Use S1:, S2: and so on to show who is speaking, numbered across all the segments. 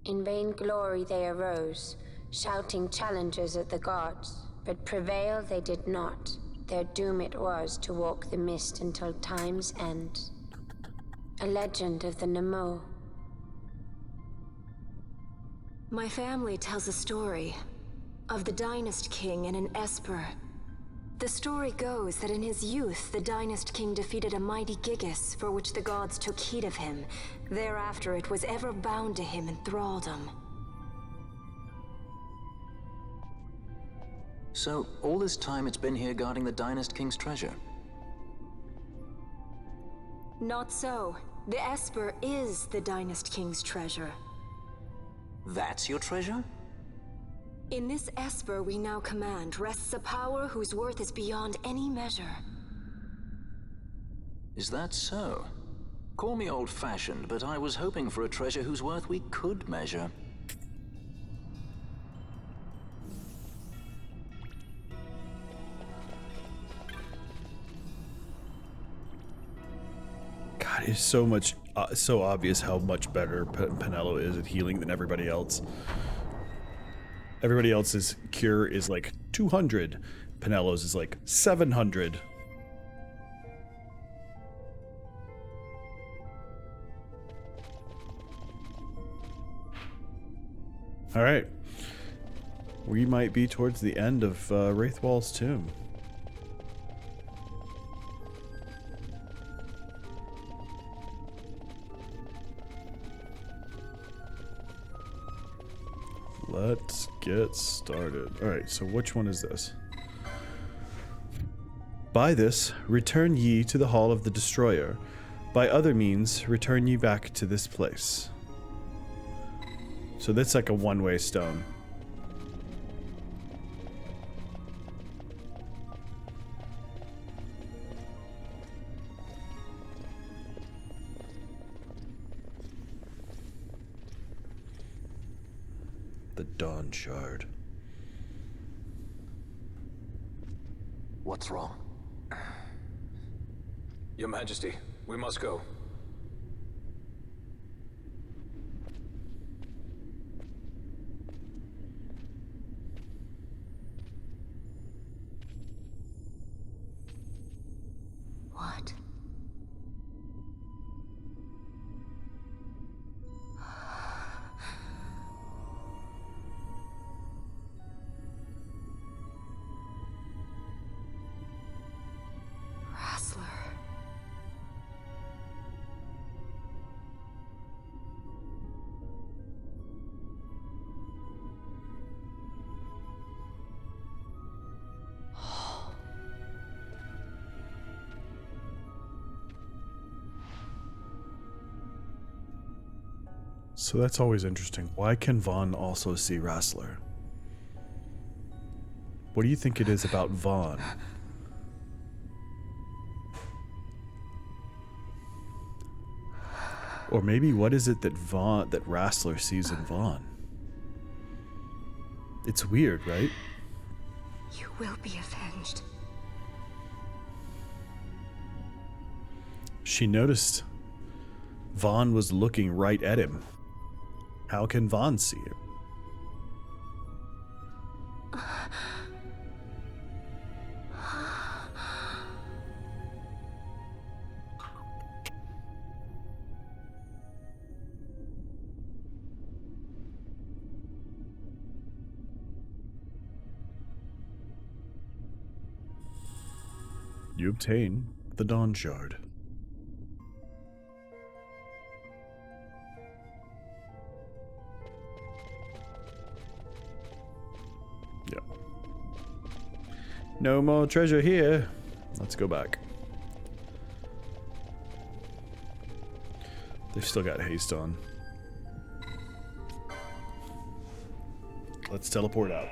S1: In vain glory they arose, shouting challenges at the gods, but prevail they did not. Their doom it was to walk the mist until time's end. A legend of the Nemo.
S2: My family tells a story of the Dynast King and an Esper. The story goes that in his youth, the Dynast King defeated a mighty Gigas, for which the gods took heed of him. Thereafter, it was ever bound to him in thraldom.
S3: So, all this time it's been here guarding the Dynast King's treasure?
S2: Not so. The Esper is the Dynast King's treasure.
S3: That's your treasure?
S2: In this Esper we now command rests a power whose worth is beyond any measure.
S3: Is that so? Call me old-fashioned, but I was hoping for a treasure whose worth we could measure.
S4: God, it's so much, so obvious how much better Penelo is at healing than everybody else. Everybody else's cure is like 200. Penelo's is like 700. All right. We might be towards the end of Wraithwall's tomb. Let's get started. Alright, so which one is this? By this, return ye to the Hall of the Destroyer. By other means, return ye back to this place. So that's like a one-way stone. The Dawn Shard.
S3: What's wrong?
S5: Your Majesty, we must go.
S2: What?
S4: So that's always interesting. Why can Vaughn also see Rassler? What do you think it is about Vaughn? Or maybe what is it that Rassler sees in Vaughn? It's weird, right?
S2: You will be avenged.
S4: She noticed Vaughn was looking right at him. How can Vaughn see him? You obtain the Dawn Shard. Yeah. No more treasure here. Let's go back. They've still got haste on. Let's teleport out.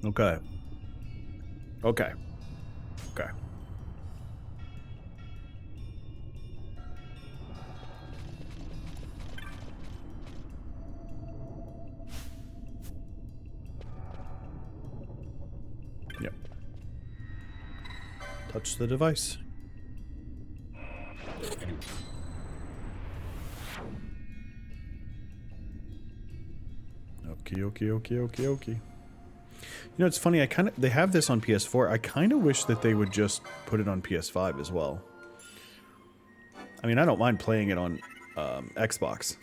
S4: Okay. Okay. Okay. Yep. Touch the device. Okay. You know, it's funny. They have this on PS4. I kind of wish that they would just put it on PS5 as well. I mean, I don't mind playing it on Xbox.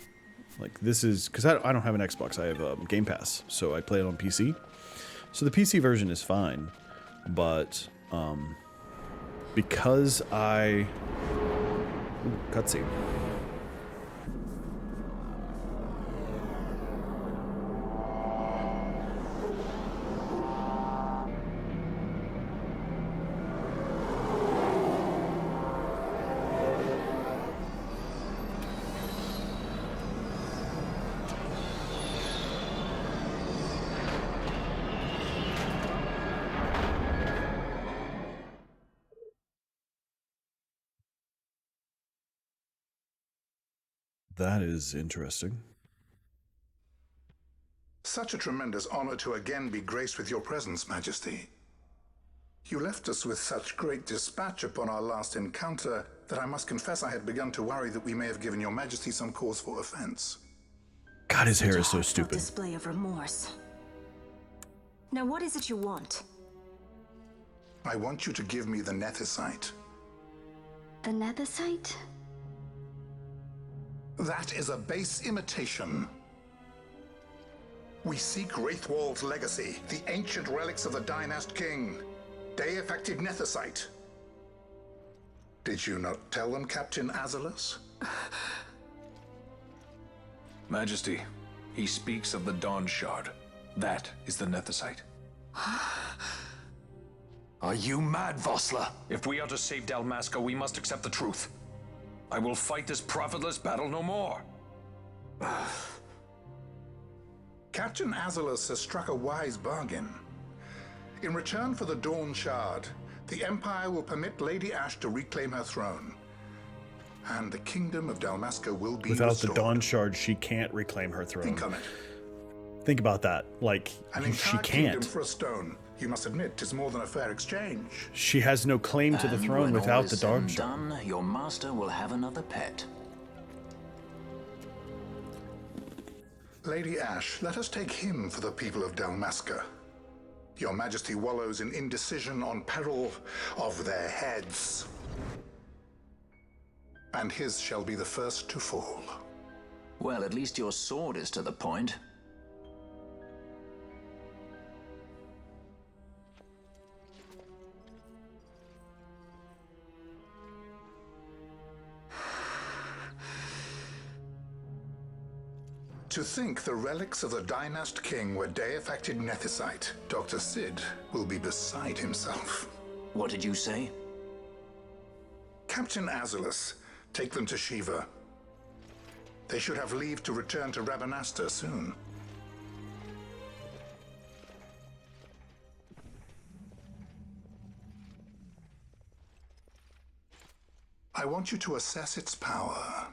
S4: Like, this is because I don't have an Xbox. I have Game Pass, so I play it on PC. So the PC version is fine, but because I cutscene. That is interesting.
S6: Such a tremendous honor to again be graced with your presence, Majesty. You left us with such great dispatch upon our last encounter that I must confess I had begun to worry that we may have given your Majesty some cause for offense.
S4: God, his hair is so stupid.
S2: Display of remorse. Now, what is it you want?
S6: I want you to give me the Nethicite.
S7: The Nethicite?
S6: That is a base imitation. We seek Wraithwall's legacy, the ancient relics of the Dynast King. Day-affected Nethicite. Did you not tell them, Captain Azalus?
S5: Majesty, he speaks of the Dawn Shard. That is the Nethicite.
S8: Are you mad, Vossler?
S5: If we are to save Dalmasca, we must accept the truth. I will fight this profitless battle no more.
S6: Captain Azalus has struck a wise bargain. In return for the Dawn Shard, the Empire will permit Lady Ash to reclaim her throne. And the Kingdom of Dalmasca will be
S4: Without
S6: restored.
S4: the Dawn Shard, she can't reclaim her throne.
S6: Think on it.
S4: Think about that. Like,
S6: An
S4: she
S6: entire kingdom
S4: can't.
S6: for a stone. You must admit, is more than a fair exchange.
S4: She has no claim to the throne
S3: when
S4: without
S3: all
S4: the
S3: is
S4: Dawn
S3: said
S4: Shard.
S3: and done, your master will have another pet.
S6: Lady Ash, let us take him for the people of Dalmasca. Your Majesty wallows in indecision on peril of their heads. And his shall be the first to fall.
S3: Well, at least your sword is to the point.
S6: To think the relics of the Dynast King were day-affected Nethicite, Dr. Sid will be beside himself.
S3: What did you say?
S6: Captain Azalus, take them to Shiva. They should have leave to return to Rabanasta soon. I want you to assess its power.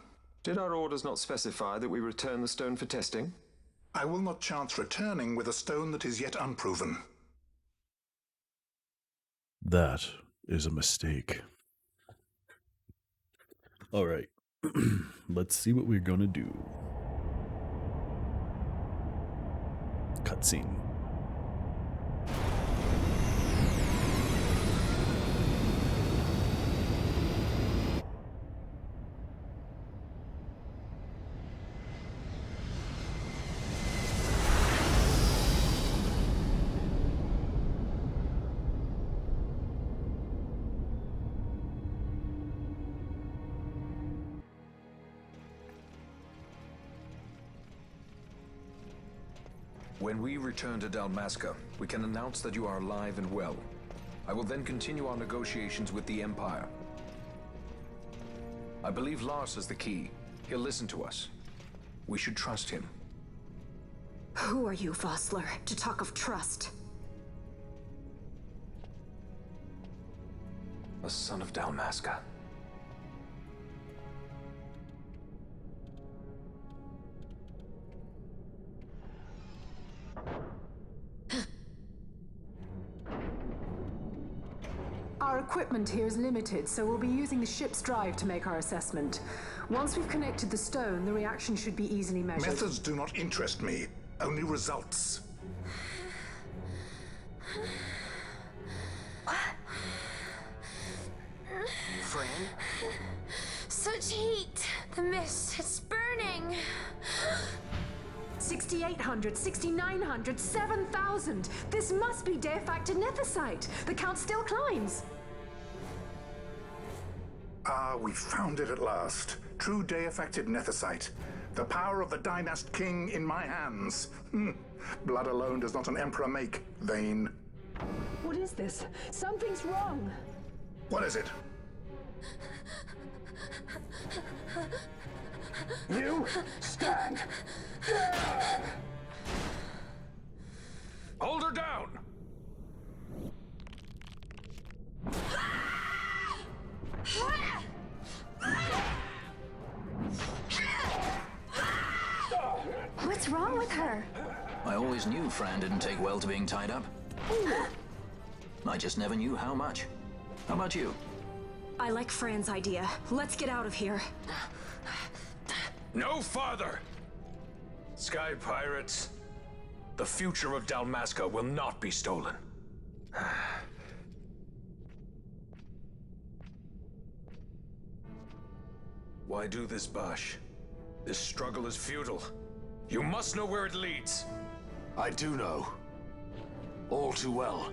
S9: Did our orders not specify that we return the stone for testing?
S6: I will not chance returning with a stone that is yet unproven.
S4: That is a mistake. All right. Let's see what we're going to do. Cutscene.
S5: When we return to Dalmasca, we can announce that you are alive and well. I will then continue our negotiations with the Empire. I believe Lars has the key. He'll listen to us. We should trust him.
S2: Who are you, Vossler, to talk of trust?
S5: A son of Dalmasca.
S10: Our equipment here is limited, so we'll be using the ship's drive to make our assessment. Once we've connected the stone, the reaction should be easily measured.
S6: Methods do not interest me. only results.
S8: Fran?
S1: Such heat! The mist, it's burning!
S10: 6,800, 6,900, 7,000! This must be de-facto nethicite! The count still climbs!
S6: Ah, we found it at last. True day-affected nethicite. The power of the Dynast King in my hands. Blood alone does not an emperor make, Vayne.
S10: What is this? Something's wrong!
S6: What is it?
S8: You stand!
S5: Hold her down!
S7: What's wrong with her?
S3: I always knew Fran didn't take well to being tied up. I just never knew how much. How about you?
S2: I like Fran's idea. Let's get out of here.
S5: No farther! Sky Pirates, the future of Dalmasca will not be stolen. Why do this, Bash? This struggle is futile. You must know where it leads.
S8: I do know. All too well.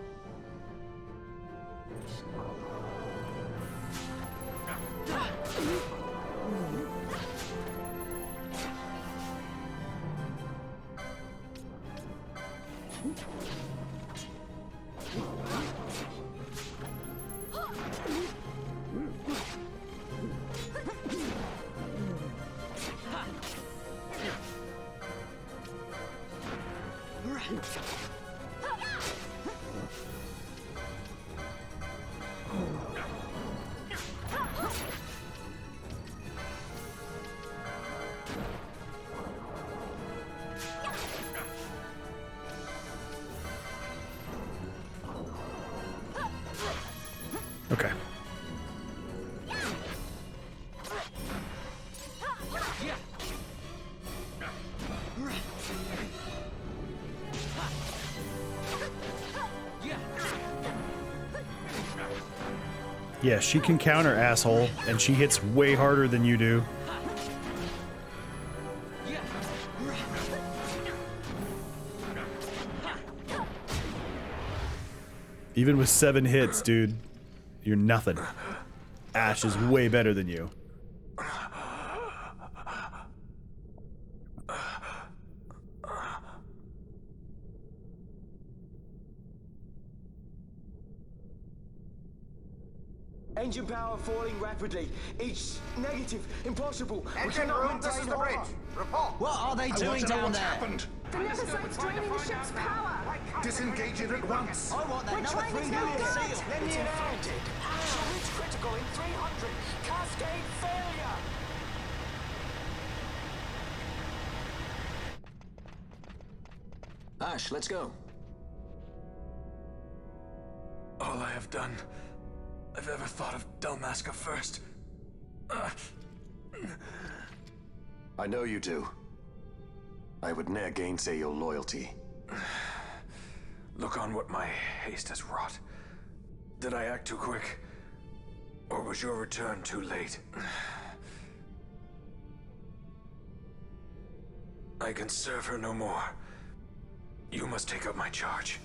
S4: Okay. Yeah, she can counter, asshole, and she hits way harder than you do. Even with 7 hits, dude, you're nothing. Ash is way better than you.
S11: Engine power falling rapidly. Each negative. Impossible.
S12: Engine room, this is the bridge. Report.
S11: What are they doing down there?
S6: Happened.
S10: The nethicite's draining the ship's power!
S6: Disengage it at once.
S11: I want that
S10: We're
S11: number
S10: trying
S11: 3
S10: to
S11: million
S10: go
S11: seal.
S10: good.
S11: Let me
S12: It's
S11: in.
S12: infected. Shall reach critical in 300. Cascade failure.
S3: Ash, let's go.
S5: All I have done, I've ever thought of Dalmasca first.
S8: I know you do. I would ne'er gainsay your loyalty.
S5: Look on what my haste has wrought. Did I act too quick? Or was your return too late? I can serve her no more. You must take up my charge.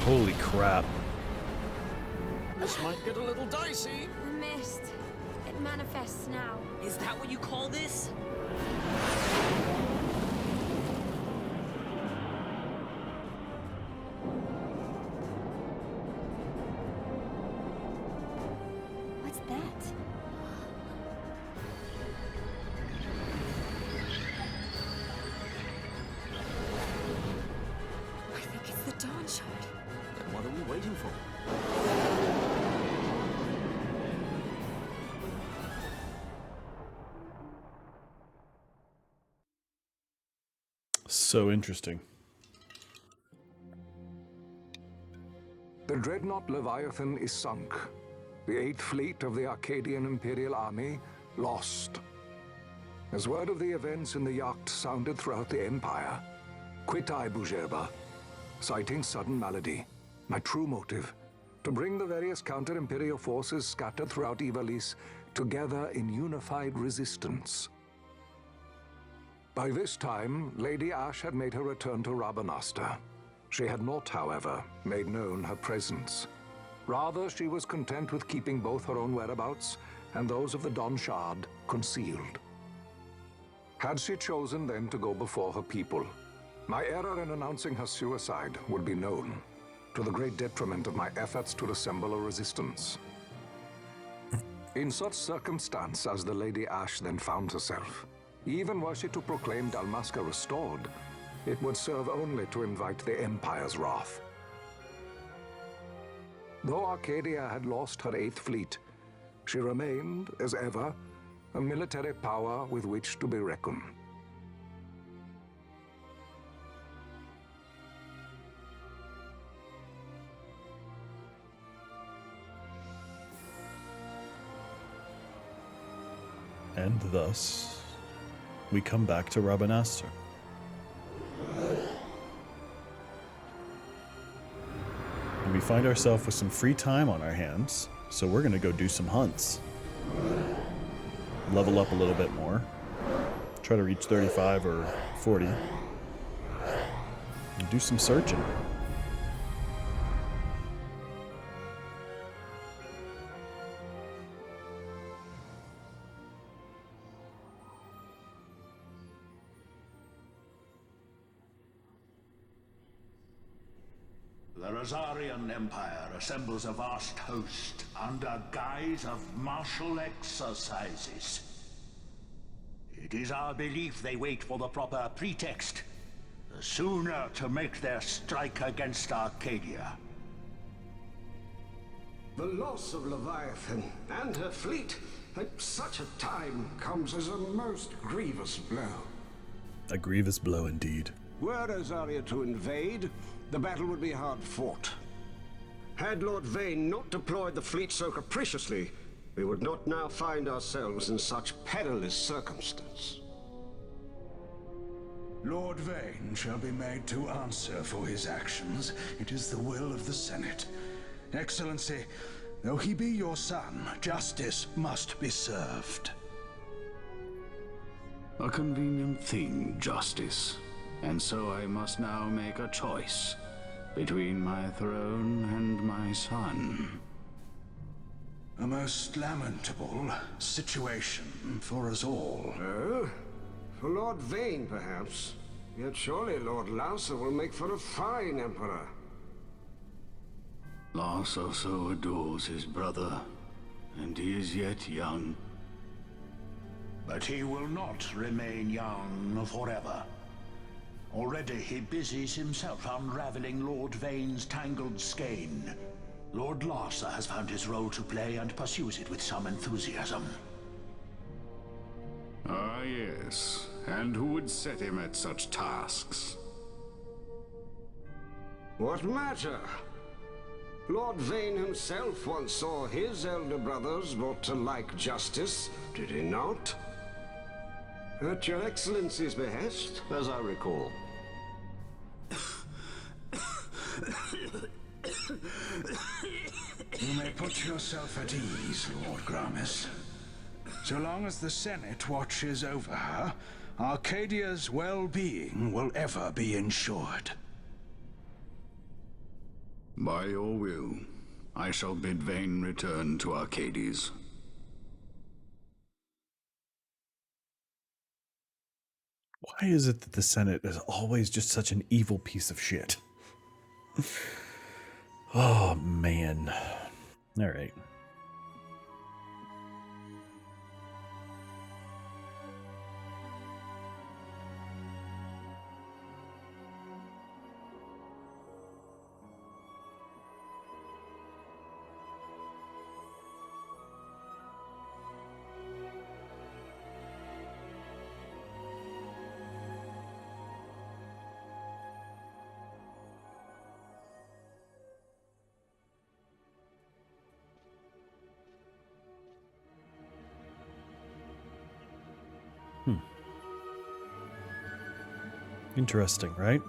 S4: Holy crap.
S12: This might get a little dicey.
S1: The mist. It manifests now.
S12: Is that what you call this?
S4: So interesting.
S13: The dreadnought Leviathan is sunk. The 8th Fleet of the Arcadian Imperial Army lost. As word of the events in the yacht sounded throughout the Empire, quit I Bujerba, citing sudden malady. My true motive, to bring the various counter-imperial forces scattered throughout Ivalice together in unified resistance. By this time, Lady Ashe had made her return to Rabanastre. She had not, however, made known her presence. Rather, she was content with keeping both her own whereabouts and those of the Don Shard concealed. Had she chosen then to go before her people, my error in announcing her suicide would be known, to the great detriment of my efforts to assemble a resistance. In such circumstance as the Lady Ashe then found herself, even were she to proclaim Dalmasca restored, it would serve only to invite the Empire's wrath. Though Arcadia had lost her 8th Fleet, she remained, as ever, a military power with which to be reckoned.
S4: And thus, we come back to Rabanastre. And we find ourselves with some free time on our hands, so we're going to go do some hunts. Level up a little bit more. Try to reach 35 or 40. And do some searching.
S14: The Rosarian Empire assembles a vast host under guise of martial exercises. It is our belief they wait for the proper pretext, the sooner to make their strike against Arcadia.
S15: The loss of Leviathan and her fleet at such a time comes as a most grievous blow.
S4: A grievous blow indeed.
S15: Were Rosaria to invade, the battle would be hard fought. Had Lord Vayne not deployed the fleet so capriciously, we would not now find ourselves in such perilous circumstance.
S14: Lord Vayne shall be made to answer for his actions. It is the will of the Senate. Excellency, though he be your son, justice must be served.
S16: A convenient thing, justice. And so I must now make a choice between my throne and my son.
S14: A most lamentable situation for us all.
S15: Oh? For Lord Vayne, perhaps. Yet surely Lord Larsa will make for a fine emperor.
S16: Larsa so adores his brother, and he is yet young.
S14: But he will not remain young forever. Already he busies himself unraveling Lord Vayne's tangled skein. Lord Larsa has found his role to play and pursues it with some enthusiasm.
S16: Ah, yes. And who would set him at such tasks?
S15: What matter? Lord Vayne himself once saw his elder brothers brought to like justice, did he not? At your Excellency's behest, as I recall.
S14: You may put yourself at ease, Lord Gramis. So long as the Senate watches over her, Arcadia's well-being will ever be ensured.
S16: By your will, I shall bid Vayne return to Arcades.
S4: Why is it that the Senate is always just such an evil piece of shit? Oh, man. All right. Interesting, right?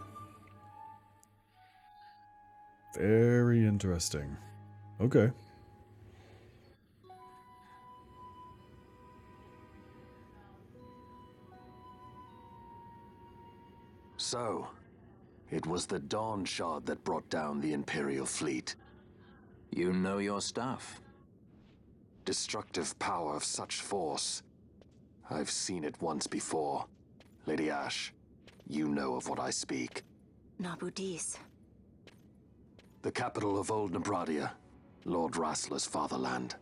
S4: Very interesting. Okay.
S8: So, it was the Dawn Shard that brought down the Imperial fleet.
S3: You know your stuff.
S8: Destructive power of such force. I've seen it once before. Lady Ash, you know of what I speak.
S2: Nabudis.
S8: The capital of Old Nebradia, Lord Rassler's fatherland.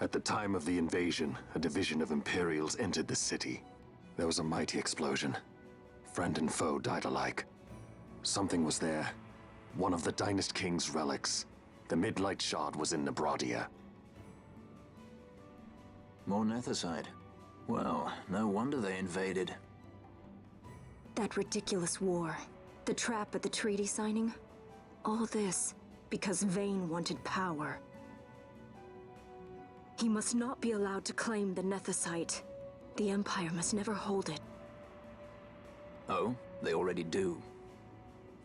S8: At the time of the invasion, a division of Imperials entered the city. There was a mighty explosion. Friend and foe died alike. Something was there. One of the Dynast King's relics. The Midlight Shard was in Nebradia.
S3: More Nethicite. Well, no wonder they invaded.
S2: That ridiculous war. The trap at the treaty signing. All this because Vayne wanted power. He must not be allowed to claim the Nethicite. The Empire must never hold it.
S3: Oh, they already do.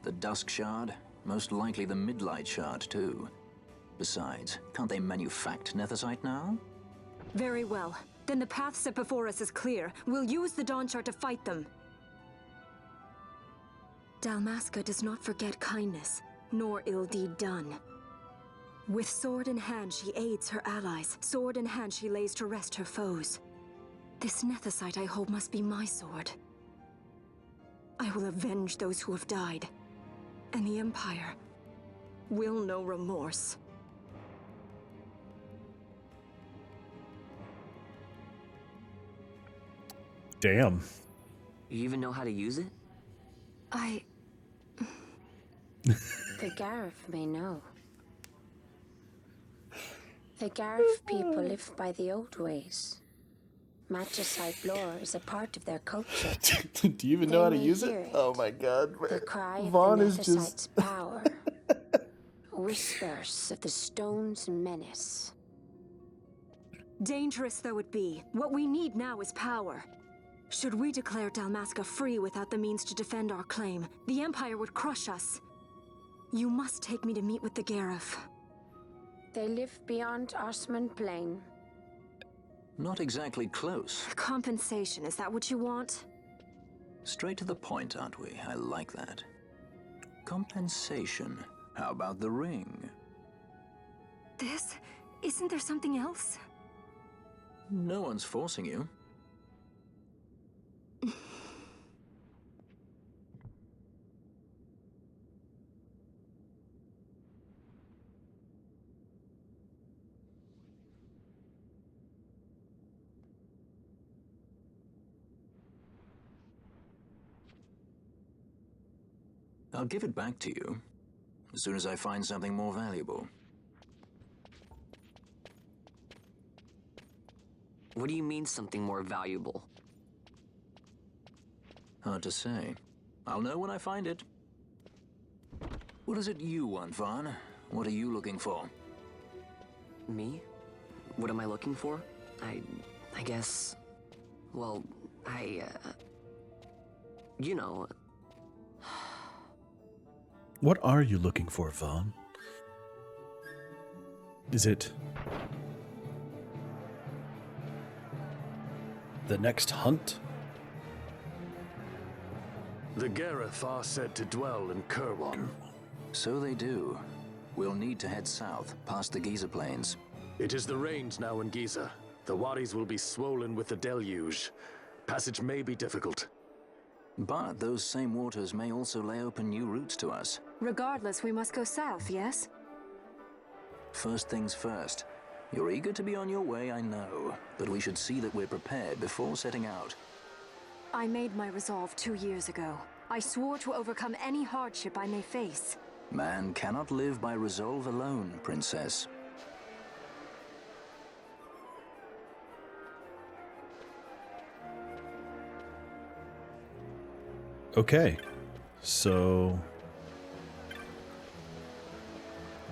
S3: The Dusk Shard, most likely the Midlight Shard too. Besides, can't they manufacture Nethicite now?
S2: Very well. Then the path set before us is clear. We'll use the Dawn Shard to fight them. Dalmasca does not forget kindness, nor ill deed done. With sword in hand, she aids her allies. Sword in hand, she lays to rest her foes. This Nethicite I hold must be my sword. I will avenge those who have died. And the Empire will know remorse.
S4: Damn.
S17: You even know how to use it?
S1: The Garif may know. The Garif people live by the old ways. Magicite lore is a part of their culture.
S4: Do you even know how to use it? Oh my god.
S1: The cry of
S4: Vaughn
S1: the
S4: is
S1: Nethicite's
S4: just...
S1: power. Whispers of the stone's menace.
S2: Dangerous though it be, what we need now is power. Should we declare Dalmasca free without the means to defend our claim, the Empire would crush us. You must take me to meet with the Garif.
S1: They live beyond Osman Plain.
S3: Not exactly close.
S2: Compensation, is that what you want?
S3: Straight to the point, aren't we? I like that. Compensation. How about the ring?
S2: This? Isn't there something else?
S3: No one's forcing you. I'll give it back to you as soon as I find something more valuable.
S17: What do you mean something more valuable?
S3: Hard to say. I'll know when I find it. What is it you want, Vaughn? What are you looking for?
S17: Me? What am I looking for? I guess... Well, you know...
S4: What are you looking for, Vaughn? Is it the next hunt?
S8: The Garif are said to dwell in Kirwan.
S3: So they do. We'll need to head south, past the Giza Plains.
S8: It is the rains now in Giza. The wadis will be swollen with the deluge. Passage may be difficult.
S3: But those same waters may also lay open new routes to us.
S2: Regardless, we must go south, yes?
S3: First things first. You're eager to be on your way, I know. But we should see that we're prepared before setting out.
S2: I made my resolve 2 years ago. I swore to overcome any hardship I may face.
S3: Man cannot live by resolve alone, Princess.
S4: Okay, so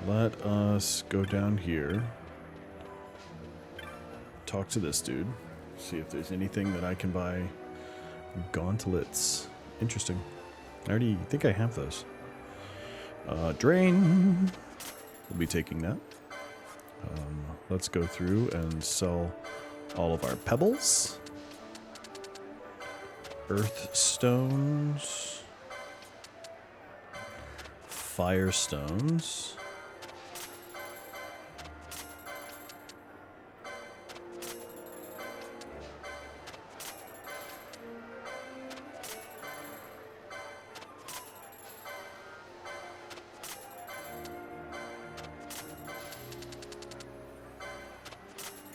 S4: let us go down here, talk to this dude. See if there's anything that I can buy. Gauntlets. Interesting. I already think I have those. Drain. We'll be taking that. Let's go through and sell all of our pebbles. Earth stones. Fire stones.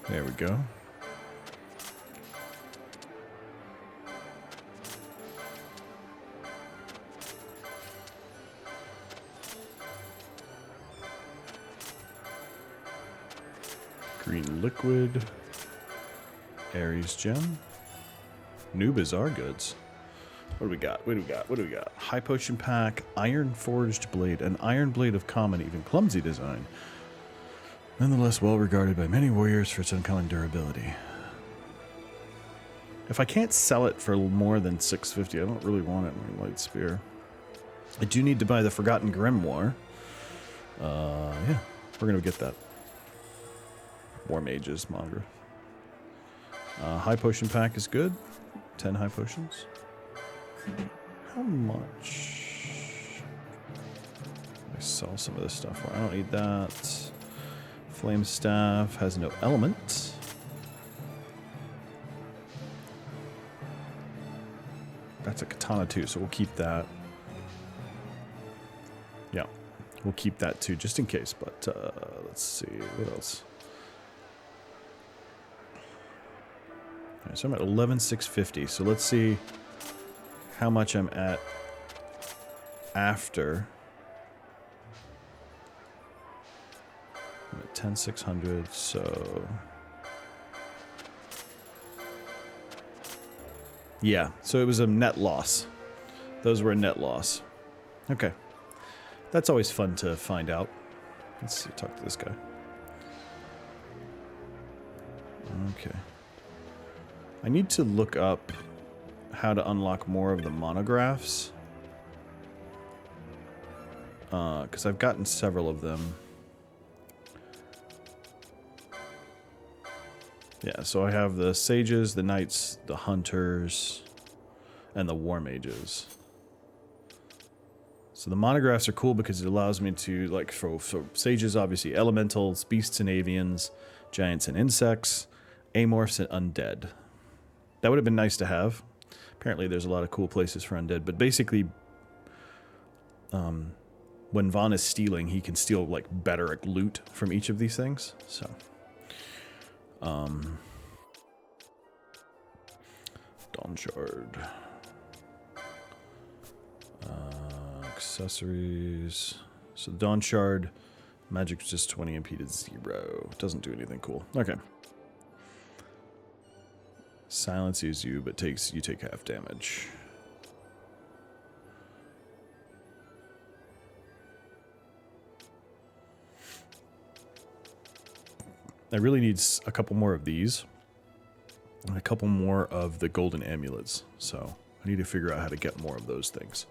S4: There we go. Green liquid. Ares gem. New bizarre goods. What do we got? What do we got? What do we got? High potion pack. Iron forged blade. An iron blade of common, even clumsy design. Nonetheless well regarded by many warriors for its uncommon durability. If I can't sell it for more than $650, I don't really want it in my light spear. I do need to buy the Forgotten Grimoire. Yeah, we're gonna get that. War mages, Mongrel. High potion pack is good. 10 high potions. How much? I sell some of this stuff for. I don't need that. Flame staff has no element. That's a katana too, so we'll keep that. Yeah, we'll keep that too, just in case. But let's see, what else? Okay, so I'm at 11,650. So let's see how much I'm at after. I'm at 10,600, so yeah, so it was a net loss. Those were a net loss. Okay. That's always fun to find out. Let's see, talk to this guy. Okay. I need to look up how to unlock more of the monographs. Because I've gotten several of them. Yeah, so I have the sages, the knights, the hunters, and the war mages. So the monographs are cool because it allows me to, like, for sages, obviously, elementals, beasts and avians, giants and insects, amorphs and undead. That would have been nice to have. Apparently there's a lot of cool places for undead, but basically, when Vaughn is stealing, he can steal, like, better loot from each of these things, so... Dawn Shard. Accessories. So Dawn Shard, magic resist 20, MP to 0. Doesn't do anything cool. Okay. Silences you, but you take half damage. I really need a couple more of these. And a couple more of the golden amulets. So I need to figure out how to get more of those things.